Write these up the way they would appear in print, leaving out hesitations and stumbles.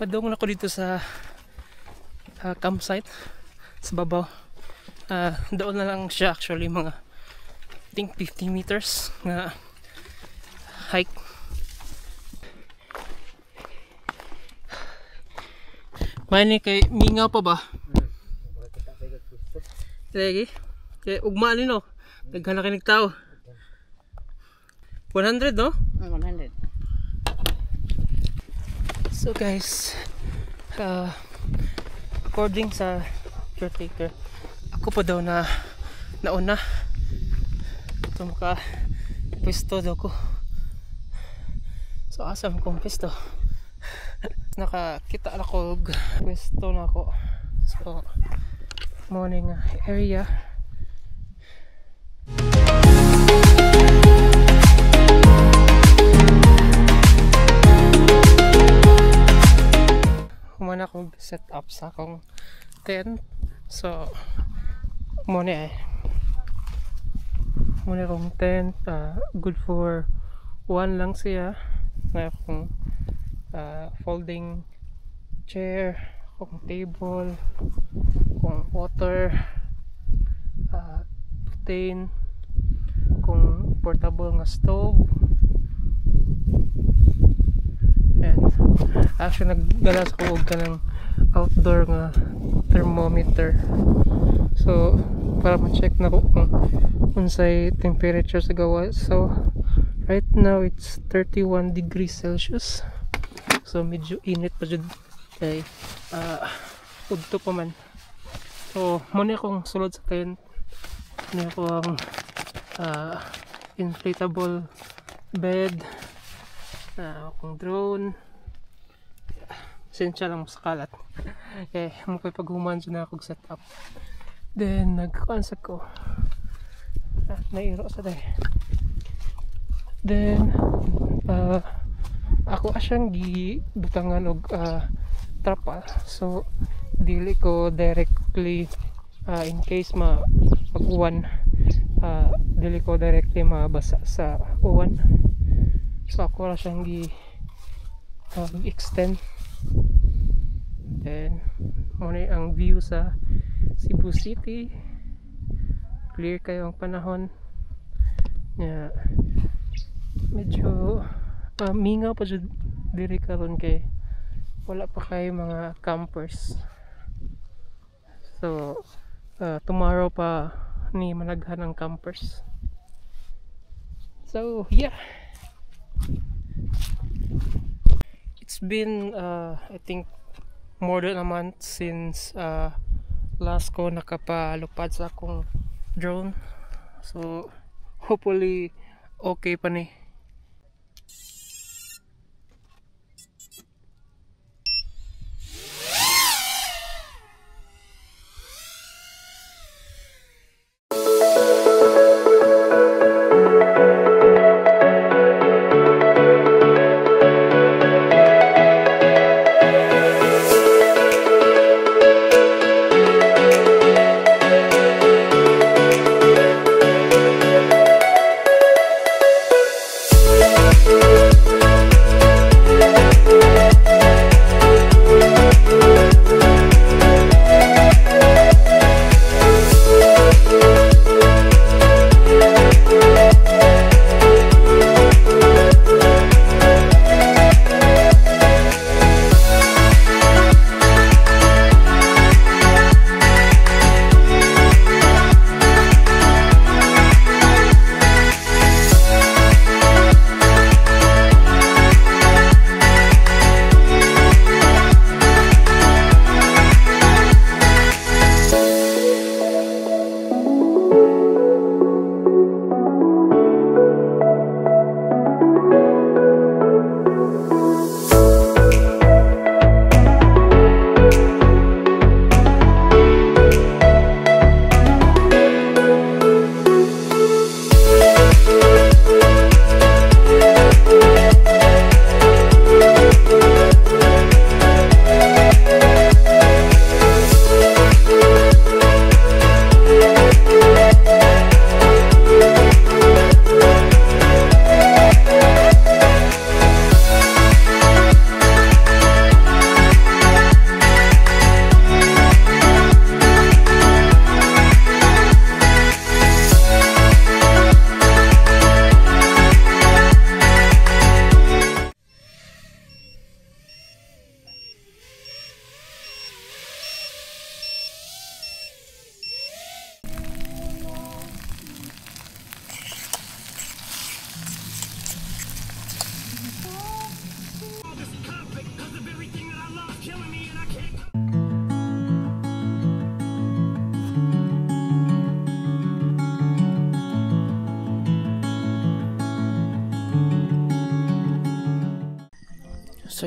Padung ako dito sa campsite sa babaw. Doon na lang siya actually, mga I think 50 meters na hike. May kay mingaw pa ba? Lagi? Kaya ugma no? Naghanap kayo ng tao. 100 no? 100. So guys, according sa caretaker, ako pa daw na nauna. Ito maka-pwesto daw ko. So asam kong pwesto. Nakakita na ko pwesto na ako. So morning area. Humana akong set up sa akong tent. So muna akong tent, good for one lang siya. Na akong folding chair, akong table, akong water, butane, akong portable nga stove. And actually nagdalas ko og kanang outdoor nga thermometer, so para ma-check na ko kung unsay temperature sa gawa. So right now it's 31 degrees Celsius, so medyo init pa jud kay udto pa man. So muna akong sulod sa tent, muna akong inflatable bed, akong drone. Sensya lang sa kalat. Okay, mukay paghuman dyan na akong setup. Then nagkansag ko, nairo sa day. Then ako asyang gibutangan og trapal. So dili ko directly in case mag-uwan, dili ko directly mabasa sa uwan. So ako ra siyang extend. Then muna ang view sa Cebu City. Clear kayo ang panahon. Medyo mingaw pa dyan diri karon kay wala pa kay mga campers. So tomorrow pa ni managhan ang campers. So yeah, it's been I think more than a month since last ko nakapalupad sa akong drone. So hopefully okay pa ni.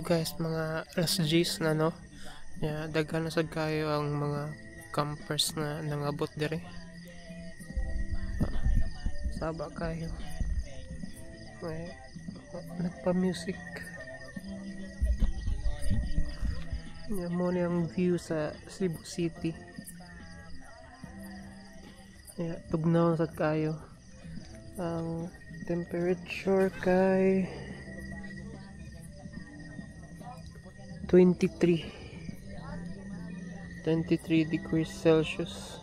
So guys, mga alas 10 na no. Yeah, daghan na sad kayo ang mga campers na nangabot dire. Saba kayo. May nagpa-music. Yeah, mo na ang view sa Cebu City. Yeah, tugnaw sad kayo. Ang temperature kay 23 degrees Celsius.